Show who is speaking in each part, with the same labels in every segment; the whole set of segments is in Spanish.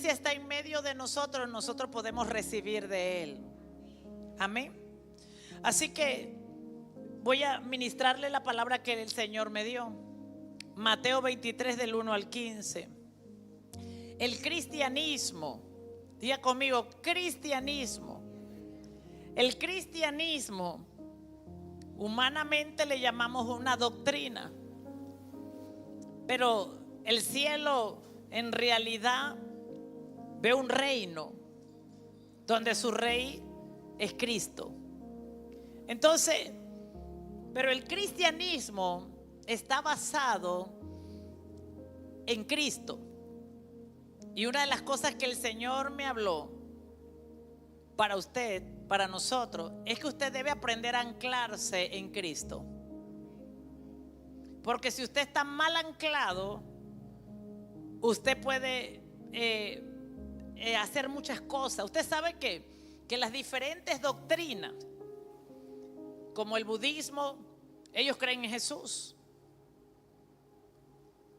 Speaker 1: presencia está en medio de nosotros, nosotros podemos recibir de Él. Amén. Así que voy a ministrarle la palabra que el Señor me dio. Mateo 23 del 1 al 15. El cristianismo, diga conmigo, cristianismo. El cristianismo, humanamente le llamamos una doctrina, pero el cielo en realidad ve un reino donde su rey es Cristo. Entonces, pero el cristianismo está basado en Cristo. Y una de las cosas que el Señor me habló para usted, para nosotros, es que usted debe aprender a anclarse en Cristo. Porque si usted está mal anclado, usted puede hacer muchas cosas. Usted sabe que las diferentes doctrinas, como el budismo, ellos creen en Jesús.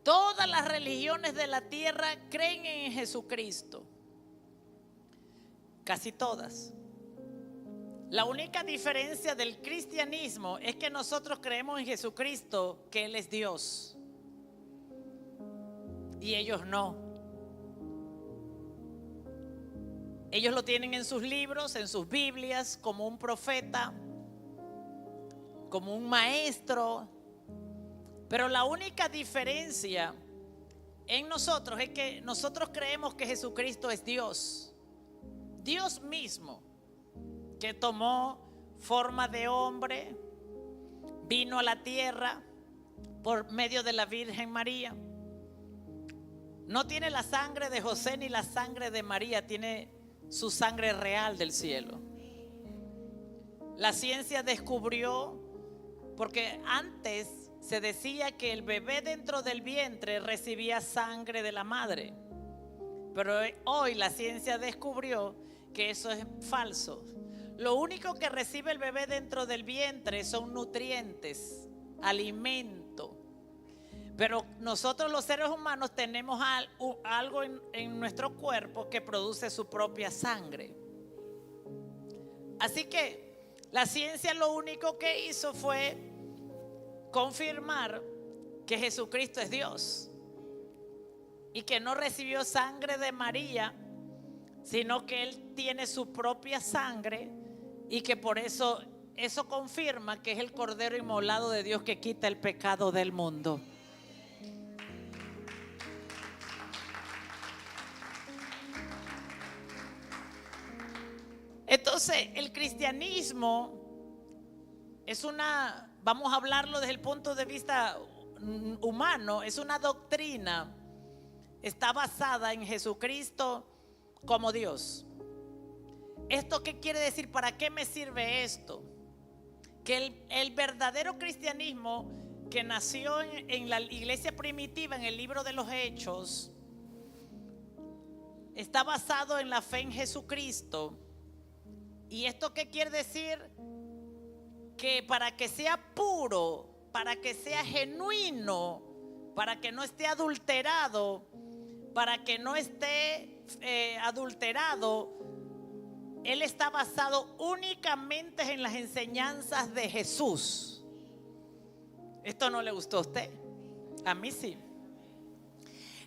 Speaker 1: Todas las religiones de la tierra creen en Jesucristo. Casi todas. La única diferencia del cristianismo es que nosotros creemos en Jesucristo, que Él es Dios, y ellos no. Ellos lo tienen en sus libros, en sus Biblias, como un profeta, como un maestro. Pero la única diferencia en nosotros es que nosotros creemos que Jesucristo es Dios. Dios mismo, que tomó forma de hombre, vino a la tierra por medio de la Virgen María. No tiene la sangre de José ni la sangre de María, tiene su sangre real del cielo. La ciencia descubrió, porque antes se decía que el bebé dentro del vientre recibía sangre de la madre, pero hoy la ciencia descubrió que eso es falso. Lo único que recibe el bebé dentro del vientre son nutrientes, alimento. Pero nosotros los seres humanos tenemos algo en nuestro cuerpo que produce su propia sangre. Así que la ciencia lo único que hizo fue confirmar que Jesucristo es Dios y que no recibió sangre de María, sino que Él tiene su propia sangre, y que por eso confirma que es el Cordero inmolado de Dios que quita el pecado del mundo. Entonces, el cristianismo vamos a hablarlo desde el punto de vista humano, es una doctrina, está basada en Jesucristo como Dios. ¿Esto qué quiere decir? ¿Para qué me sirve esto? Que el verdadero cristianismo que nació en la iglesia primitiva, en el libro de los Hechos, está basado en la fe en Jesucristo. ¿Y esto qué quiere decir? Que para que sea puro, para que sea genuino, para que no esté adulterado, para que no esté adulterado, Él está basado únicamente en las enseñanzas de Jesús. ¿Esto no le gustó a usted? A mí sí.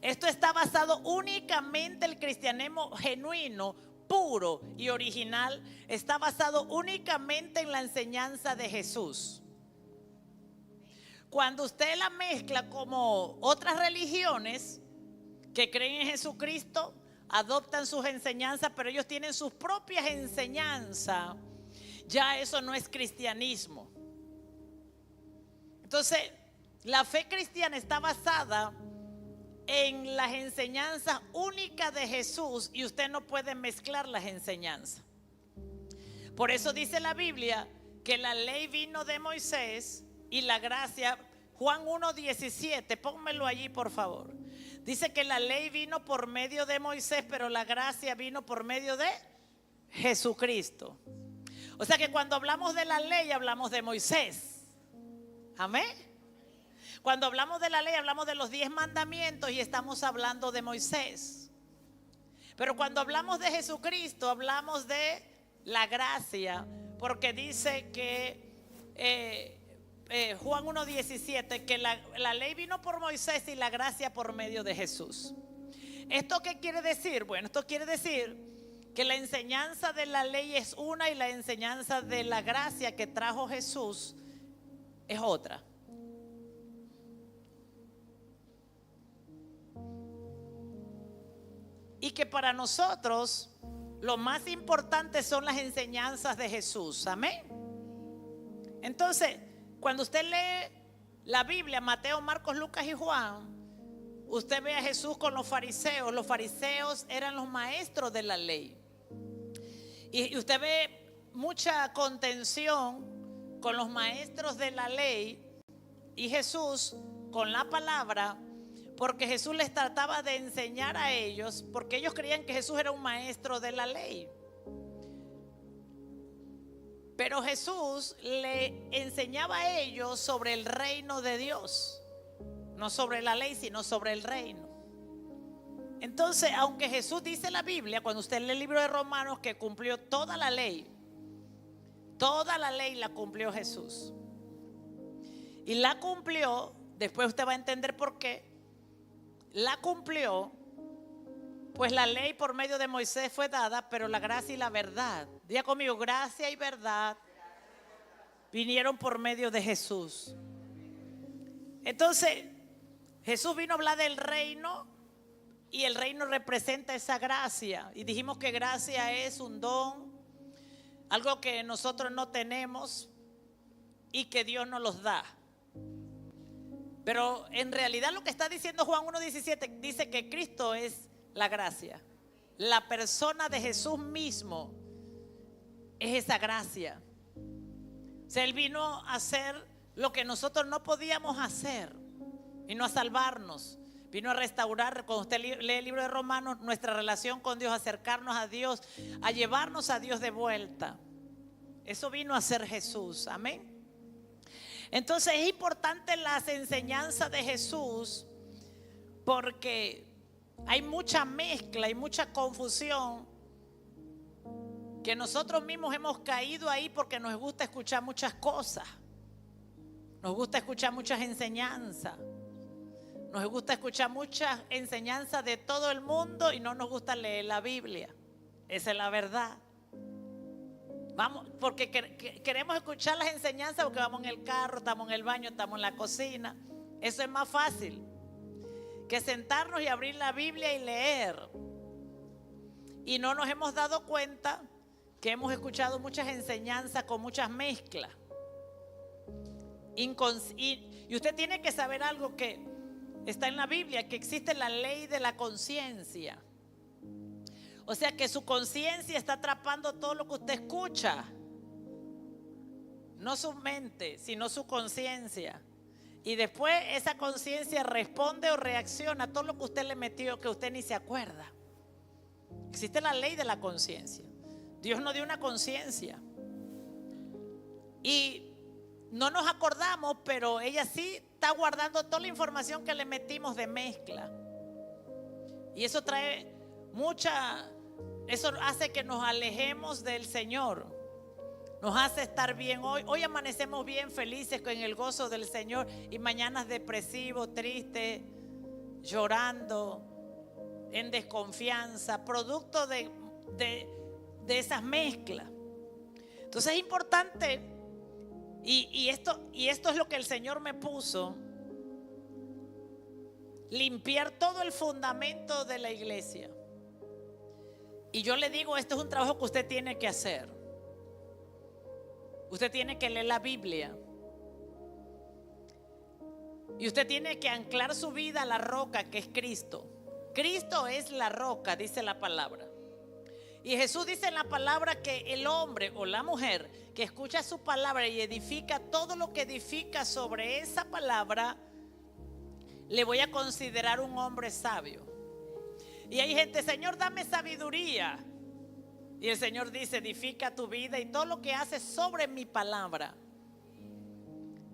Speaker 1: Esto está basado únicamente, el cristianismo genuino, puro y original, está basado únicamente en la enseñanza de Jesús. Cuando usted la mezcla como otras religiones que creen en Jesucristo, adoptan sus enseñanzas, pero ellos tienen sus propias enseñanzas, ya eso no es cristianismo. Entonces, la fe cristiana está basada en las enseñanzas únicas de Jesús, y usted no puede mezclar las enseñanzas. Por eso dice la Biblia que la ley vino de Moisés y la gracia, Juan 1:17, pónmelo allí por favor. Dice que la ley vino por medio de Moisés, pero la gracia vino por medio de Jesucristo. O sea que cuando hablamos de la ley hablamos de Moisés. Amén. Cuando hablamos de la ley hablamos de los 10 mandamientos y estamos hablando de Moisés. Pero cuando hablamos de Jesucristo, hablamos de la gracia, porque dice que Juan 1:17, que la ley vino por Moisés y la gracia por medio de Jesús. ¿Esto qué quiere decir? Bueno, esto quiere decir que la enseñanza de la ley es una y la enseñanza de la gracia que trajo Jesús es otra. Y que para nosotros lo más importante son las enseñanzas de Jesús. Amén. Entonces, cuando usted lee la Biblia, Mateo, Marcos, Lucas y Juan, usted ve a Jesús con los fariseos. Los fariseos eran los maestros de la ley. Y usted ve mucha contención con los maestros de la ley y Jesús con la palabra, porque Jesús les trataba de enseñar a ellos, porque ellos creían que Jesús era un maestro de la ley. Pero Jesús le enseñaba a ellos sobre el reino de Dios, no sobre la ley, sino sobre el reino. Entonces, aunque Jesús dice en la Biblia, cuando usted lee el libro de Romanos, que cumplió toda la ley la cumplió Jesús. Y la cumplió, después usted va a entender por qué. La cumplió, pues la ley por medio de Moisés fue dada, pero la gracia y la verdad, diga conmigo, gracia y verdad vinieron por medio de Jesús. Entonces, Jesús vino a hablar del reino y el reino representa esa gracia. Y dijimos que gracia es un don, algo que nosotros no tenemos y que Dios nos los da. Pero en realidad lo que está diciendo Juan 1:17 dice que Cristo es la gracia. La persona de Jesús mismo es esa gracia. O sea, Él vino a hacer lo que nosotros no podíamos hacer. Vino a salvarnos. Vino a restaurar, cuando usted lee el libro de Romanos, nuestra relación con Dios, acercarnos a Dios, a llevarnos a Dios de vuelta. Eso vino a hacer Jesús. Amén. Entonces es importante las enseñanzas de Jesús, porque hay mucha mezcla y mucha confusión, que nosotros mismos hemos caído ahí porque nos gusta escuchar muchas cosas. Nos gusta escuchar muchas enseñanzas. Nos gusta escuchar muchas enseñanzas de todo el mundo y no nos gusta leer la Biblia. Esa es la verdad. Vamos, porque queremos escuchar las enseñanzas porque vamos en el carro, estamos en el baño, estamos en la cocina. Eso es más fácil que sentarnos y abrir la Biblia y leer. Y no nos hemos dado cuenta que hemos escuchado muchas enseñanzas con muchas mezclas. Y usted tiene que saber algo que está en la Biblia, que existe la ley de la conciencia. O sea que su conciencia está atrapando todo lo que usted escucha. No su mente, sino su conciencia. Y después esa conciencia responde o reacciona a todo lo que usted le metió, que usted ni se acuerda. Existe la ley de la conciencia. Dios nos dio una conciencia. Y no nos acordamos, pero ella sí está guardando toda la información que le metimos de mezcla. Y eso trae eso hace que nos alejemos del Señor. Nos hace estar bien hoy. Hoy amanecemos bien felices con el gozo del Señor, y mañana depresivos, tristes, llorando, en desconfianza, producto de esas mezclas. Entonces es importante, y esto es lo que el Señor me puso: limpiar todo el fundamento de la iglesia. Y yo le digo, esto es un trabajo que usted tiene que hacer. Usted tiene que leer la Biblia. Y usted tiene que anclar su vida a la roca, que es Cristo. Cristo es la roca, dice la palabra. Y Jesús dice en la palabra que el hombre o la mujer que escucha su palabra y edifica todo lo que edifica sobre esa palabra, le voy a considerar un hombre sabio. Y hay gente: Señor, dame sabiduría. Y el Señor dice: edifica tu vida y todo lo que haces sobre mi palabra.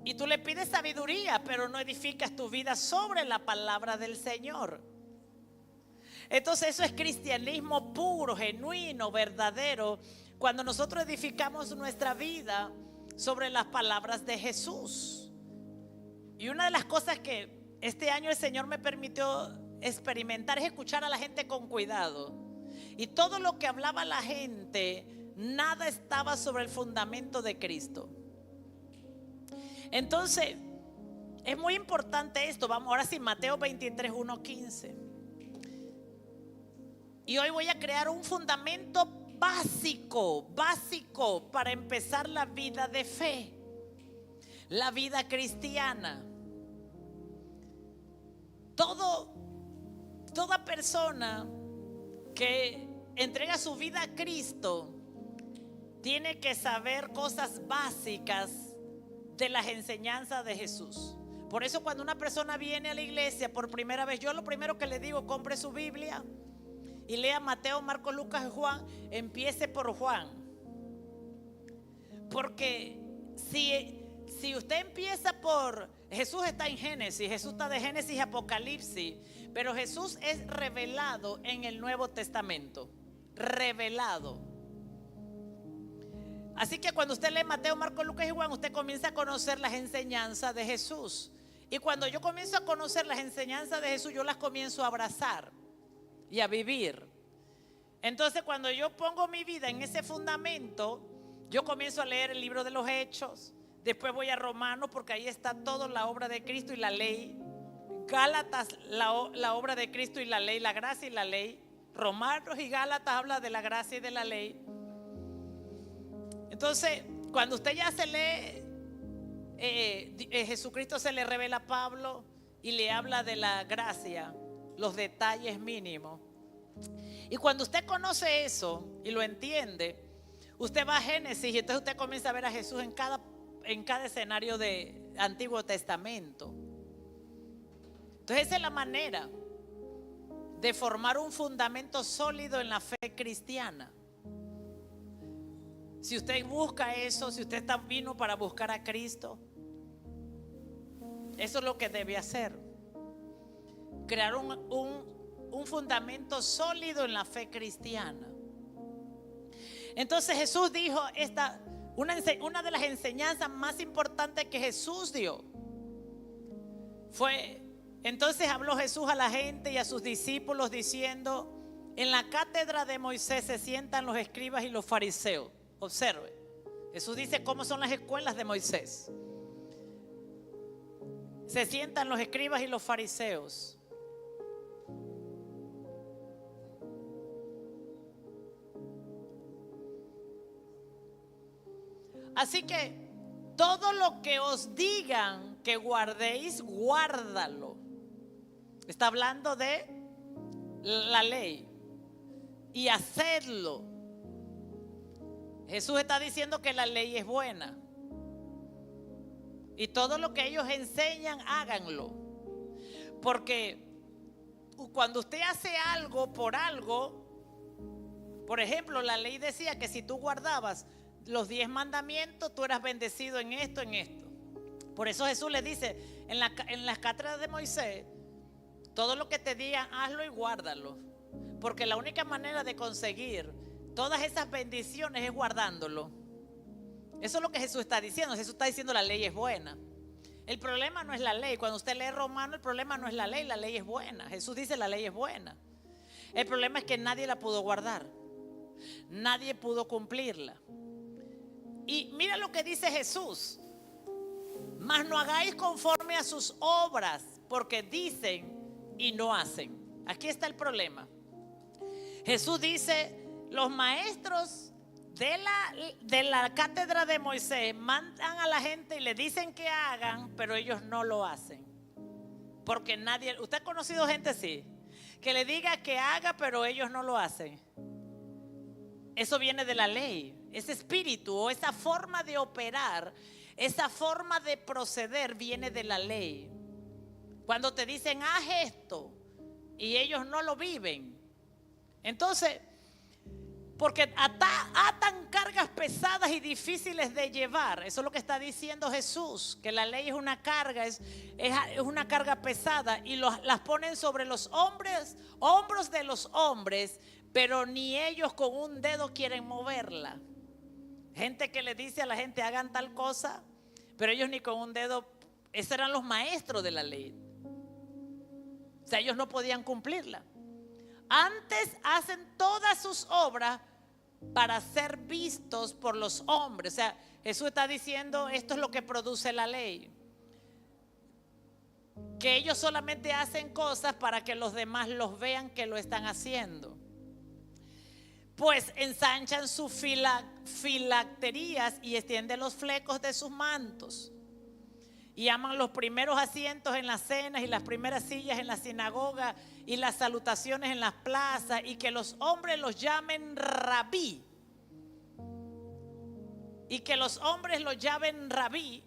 Speaker 1: Y tú le pides sabiduría, pero no edificas tu vida sobre la palabra del Señor. Entonces eso es cristianismo puro, genuino, verdadero, cuando nosotros edificamos nuestra vida sobre las palabras de Jesús. Y una de las cosas que este año el Señor me permitió experimentar es escuchar a la gente con cuidado. Y todo lo que hablaba la gente, nada estaba sobre el fundamento de Cristo. Entonces, es muy importante esto. Vamos ahora sí, Mateo 23, 1-15. Y hoy voy a crear un fundamento básico para empezar la vida de fe, la vida cristiana. Toda persona que entrega su vida a Cristo tiene que saber cosas básicas de las enseñanzas de Jesús. Por eso cuando una persona viene a la iglesia por primera vez, yo lo primero que le digo: compre su Biblia y lea Mateo, Marcos, Lucas y Juan. Empiece por Juan. Porque si usted empieza por... Jesús está en Génesis, Jesús está de Génesis y Apocalipsis, pero Jesús es revelado en el Nuevo Testamento. Revelado. Así que cuando usted lee Mateo, Marcos, Lucas y Juan, usted comienza a conocer las enseñanzas de Jesús. Y cuando yo comienzo a conocer las enseñanzas de Jesús, yo las comienzo a abrazar y a vivir. Entonces, cuando yo pongo mi vida en ese fundamento, yo comienzo a leer el libro de los Hechos. Después voy a Romanos, porque ahí está toda la obra de Cristo y la ley. Gálatas, la obra de Cristo y la ley, la gracia y la ley. Romanos y Gálatas habla de la gracia y de la ley. Entonces, cuando usted ya se lee, Jesucristo se le revela a Pablo y le habla de la gracia, los detalles mínimos. Y cuando usted conoce eso y lo entiende, usted va a Génesis y entonces usted comienza a ver a Jesús en cada escenario de Antiguo Testamento. Entonces esa es la manera de formar un fundamento sólido en la fe cristiana. Si usted busca eso, si usted vino para buscar a Cristo, eso es lo que debe hacer. Crear un fundamento sólido en la fe cristiana. Entonces Jesús dijo una de las enseñanzas más importantes que Jesús dio fue: entonces habló Jesús a la gente y a sus discípulos diciendo: en la cátedra de Moisés se sientan los escribas y los fariseos. Observe, Jesús dice cómo son las escuelas de Moisés. Se sientan los escribas y los fariseos. Así que todo lo que os digan que guardéis, guárdalo. Está hablando de la ley. Y hacedlo. Jesús está diciendo que la ley es buena. Y todo lo que ellos enseñan, háganlo. Porque cuando usted hace algo, por ejemplo, la ley decía que si tú guardabas los 10 mandamientos, tú eras bendecido en esto, en esto. Por eso Jesús le dice en las cátedras de Moisés: todo lo que te digan, hazlo y guárdalo. Porque la única manera de conseguir todas esas bendiciones es guardándolo. Eso es lo que Jesús está diciendo. Jesús está diciendo: la ley es buena. El problema no es la ley. Cuando usted lee Romano, el problema no es la ley es buena. Jesús dice: la ley es buena. El problema es que nadie la pudo guardar. Nadie pudo cumplirla. Y mira lo que dice Jesús: mas no hagáis conforme a sus obras, porque dicen y no hacen. Aquí está el problema. Jesús dice: los maestros de la cátedra de Moisés mandan a la gente y le dicen que hagan, pero ellos no lo hacen. Porque nadie, usted ha conocido gente así, que le diga que haga, pero ellos no lo hacen. Eso viene de la ley. Ese espíritu o esa forma de operar, esa forma de proceder viene de la ley. Cuando te dicen haz esto y ellos no lo viven, entonces Porque atan cargas pesadas y difíciles de llevar. Eso es lo que está diciendo Jesús, que la ley es una carga, es una carga pesada, y las ponen sobre los hombros de los hombres, pero ni ellos con un dedo quieren moverla. Gente que le dice a la gente hagan tal cosa, pero ellos ni con un dedo. Esos eran los maestros de la ley. O sea, ellos no podían cumplirla. Antes hacen todas sus obras para ser vistos por los hombres. O sea, Jesús está diciendo, esto es lo que produce la ley. Que ellos solamente hacen cosas para que los demás los vean que lo están haciendo. Pues ensanchan sus filacterías y extienden los flecos de sus mantos. Y aman los primeros asientos en las cenas y las primeras sillas en la sinagoga y las salutaciones en las plazas, y que los hombres los llamen rabí. Y que los hombres los llamen rabí.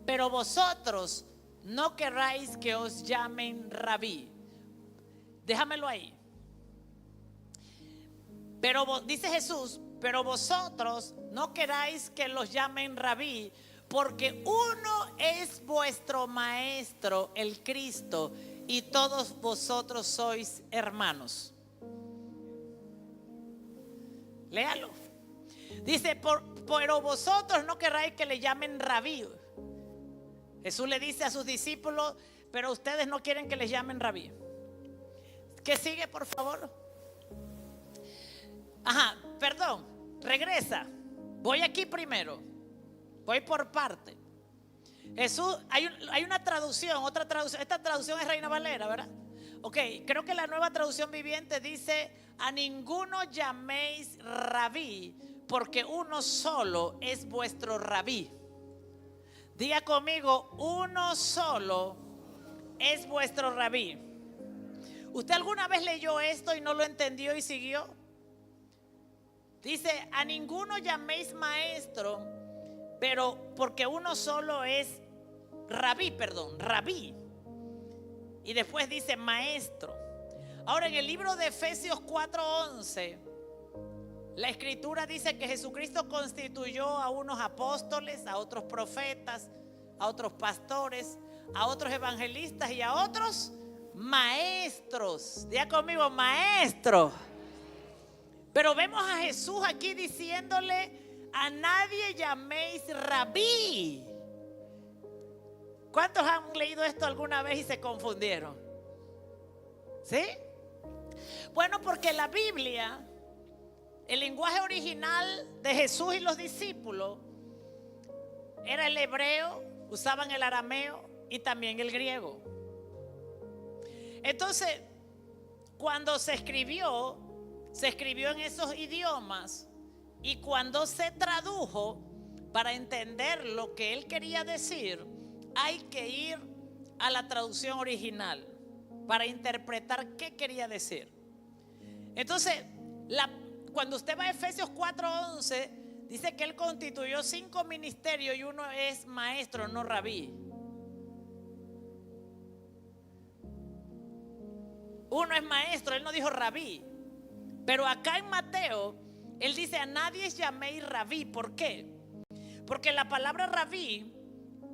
Speaker 1: Pero vosotros no querráis que os llamen rabí. Déjamelo ahí. Pero dice Jesús, pero vosotros no queráis que los llamen rabí, porque uno es vuestro maestro, el Cristo, y todos vosotros sois hermanos. Léalo. Dice, pero vosotros no queráis que le llamen rabí. Jesús le dice a sus discípulos, pero ustedes no quieren que les llamen rabí. ¿Qué sigue, por favor? Perdón, regresa. Voy aquí primero. Voy por parte. Jesús, hay una traducción, otra traducción. Esta traducción es Reina Valera, ¿verdad? Ok, creo que la Nueva Traducción Viviente dice: a ninguno llaméis rabí, porque uno solo es vuestro rabí. Diga conmigo, uno solo es vuestro rabí. ¿Usted alguna vez leyó esto y no lo entendió y siguió? Dice, a ninguno llaméis maestro, pero porque uno solo es rabí. Y después dice maestro. Ahora, en el libro de Efesios 4:11, la escritura dice que Jesucristo constituyó a unos apóstoles, a otros profetas, a otros pastores, a otros evangelistas y a otros maestros. Diga conmigo, maestro. Pero vemos a Jesús aquí diciéndole: a nadie llaméis rabí. ¿Cuántos han leído esto alguna vez y se confundieron? ¿Sí? Bueno, porque la Biblia, el lenguaje original de Jesús y los discípulos era el hebreo, usaban el arameo y también el griego. Entonces, cuando se escribió en esos idiomas, y cuando se tradujo, para entender lo que él quería decir, hay que ir a la traducción original para interpretar qué quería decir. Entonces, cuando usted va a Efesios 4:11, dice que él constituyó 5 ministerios y uno es maestro, no rabí. Uno es maestro, él no dijo rabí. Pero acá en Mateo, él dice: a nadie llaméis rabí. ¿Por qué? Porque la palabra rabí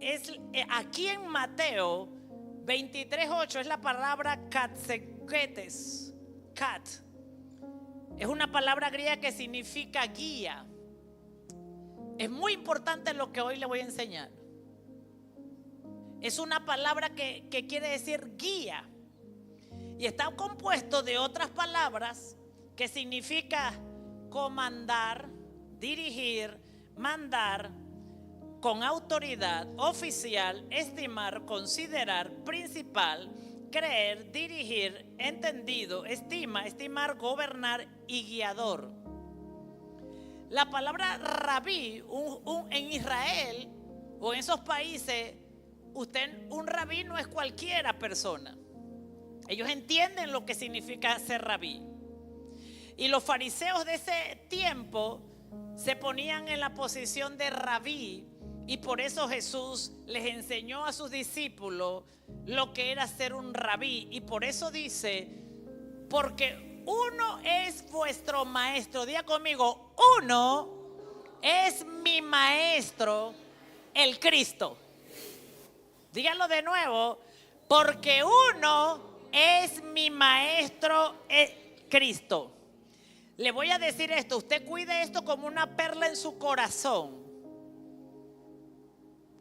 Speaker 1: es, aquí en Mateo 23:8, es la palabra katseketes. Kat es una palabra griega que significa guía. Es muy importante lo que hoy le voy a enseñar. Es una palabra que quiere decir guía, y está compuesto de otras palabras que significa comandar, dirigir, mandar, con autoridad, oficial, estimar, considerar, principal, creer, dirigir, entendido, estimar, gobernar y guiador. La palabra rabí, en Israel o en esos países, un rabí no es cualquiera persona. Ellos entienden lo que significa ser rabí. Y los fariseos de ese tiempo se ponían en la posición de rabí, y por eso Jesús les enseñó a sus discípulos lo que era ser un rabí. Y por eso dice: porque uno es vuestro maestro. Diga conmigo, uno es mi maestro, el Cristo. Díganlo de nuevo, porque uno es mi maestro, el Cristo. Le voy a decir esto, usted cuide esto como una perla en su corazón.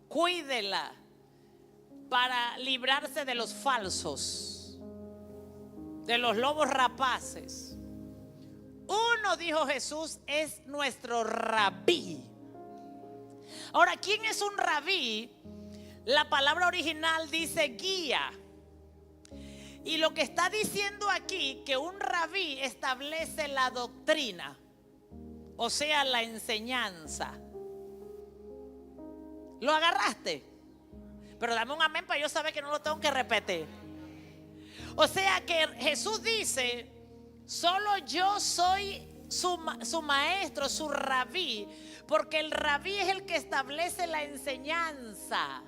Speaker 1: Cuídela para librarse de los falsos, de los lobos rapaces. Uno, dijo Jesús, es nuestro rabí. Ahora, ¿quién es un rabí? La palabra original dice guía. Y lo que está diciendo aquí, que un rabí establece la doctrina, o sea, la enseñanza. ¿Lo agarraste? Pero dame un amén para yo saber que no lo tengo que repetir. O sea que Jesús dice, solo yo soy su maestro, su rabí, porque el rabí es el que establece la enseñanza.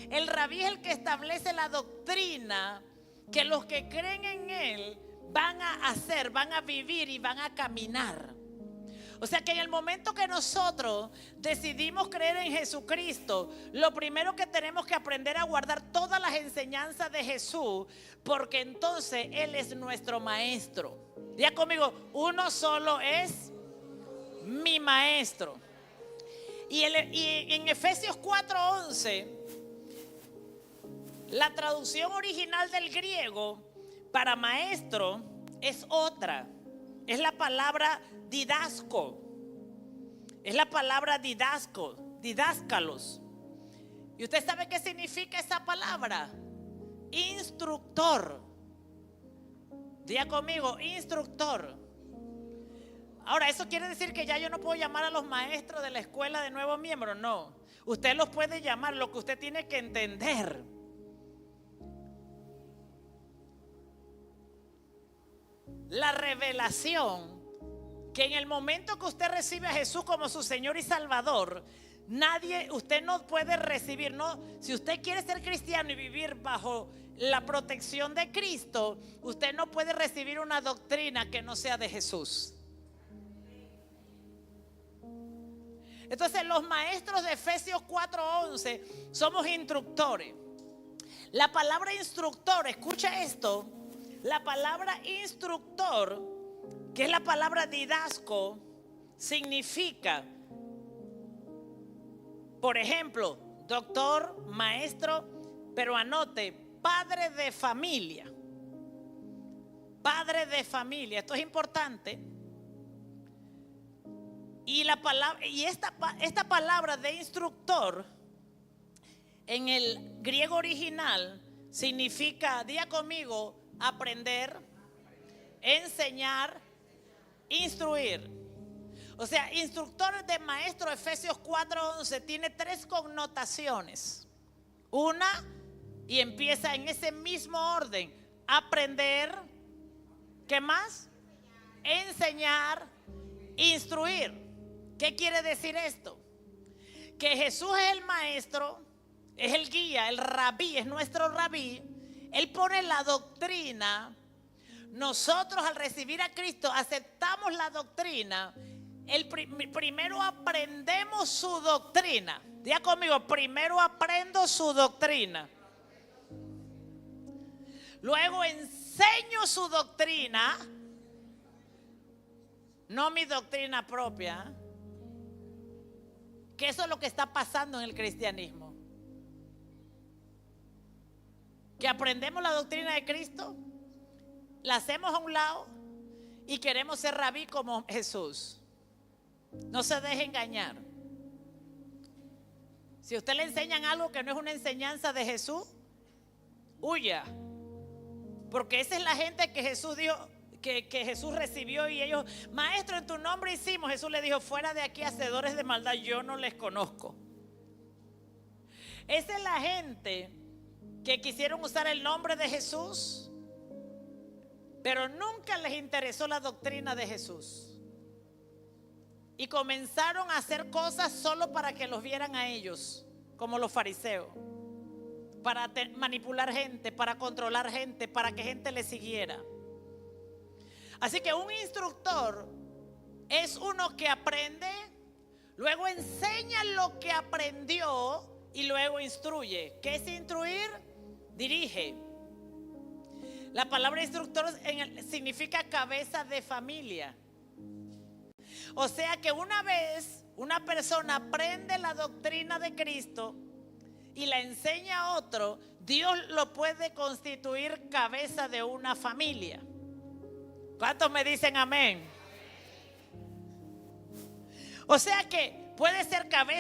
Speaker 1: El rabí es el que establece la doctrina que los que creen en él van a hacer, van a vivir y van a caminar. O sea que en el momento que nosotros decidimos creer en Jesucristo, lo primero que tenemos que aprender a guardar todas las enseñanzas de Jesús, porque entonces Él es nuestro maestro. Diga conmigo, uno solo es mi maestro. Y en Efesios 4:11, la traducción original del griego para maestro es otra. Es la palabra didasco. Es la palabra didasco, didáscalos. ¿Y usted sabe qué significa esa palabra? Instructor. Diga conmigo, instructor. Ahora, ¿eso quiere decir que ya yo no puedo llamar a los maestros de la escuela de nuevos miembros? No. Usted los puede llamar, lo que usted tiene que entender. La revelación, que en el momento que usted recibe a Jesús como su Señor y Salvador, usted no puede recibir, no, si usted quiere ser cristiano y vivir bajo la protección de Cristo, usted no puede recibir una doctrina que no sea de Jesús. Entonces los maestros de Efesios 4:11 somos instructores. La palabra instructor, escucha esto, la palabra instructor, que es la palabra didasco, significa, por ejemplo, doctor, maestro, pero anote, padre de familia. Padre de familia, esto es importante. Y esta palabra de instructor en el griego original significa, diga conmigo, aprender, enseñar, instruir. O sea, instructor de maestro, Efesios 4:11 tiene tres connotaciones. Una, y empieza en ese mismo orden: aprender, ¿qué más? Enseñar, instruir. ¿Qué quiere decir esto? Que Jesús es el maestro, es el guía, el rabí, es nuestro rabí. Él pone la doctrina. Nosotros, al recibir a Cristo, aceptamos la doctrina. Primero aprendemos su doctrina. Diga conmigo, primero aprendo su doctrina. Luego enseño su doctrina. No mi doctrina propia. Que eso es lo que está pasando en el cristianismo. Que aprendemos la doctrina de Cristo, la hacemos a un lado y queremos ser rabí como Jesús. No se deje engañar. Si a usted le enseñan algo que no es una enseñanza de Jesús, huya. Porque esa es la gente que Jesús dijo, que Jesús recibió, y ellos, maestro, en tu nombre hicimos. Jesús le dijo, fuera de aquí, hacedores de maldad, yo no les conozco. Esa es la gente que quisieron usar el nombre de Jesús, pero nunca les interesó la doctrina de Jesús. Y comenzaron a hacer cosas solo para que los vieran a ellos, como los fariseos, para manipular gente, para controlar gente, para que gente les siguiera. Así que un instructor es uno que aprende, luego enseña lo que aprendió y luego instruye. ¿Qué es instruir? Dirige. La palabra instructor significa cabeza de familia. O sea que una vez una persona aprende la doctrina de Cristo y la enseña a otro, Dios lo puede constituir cabeza de una familia. ¿Cuántos me dicen amén? O sea que puede ser cabeza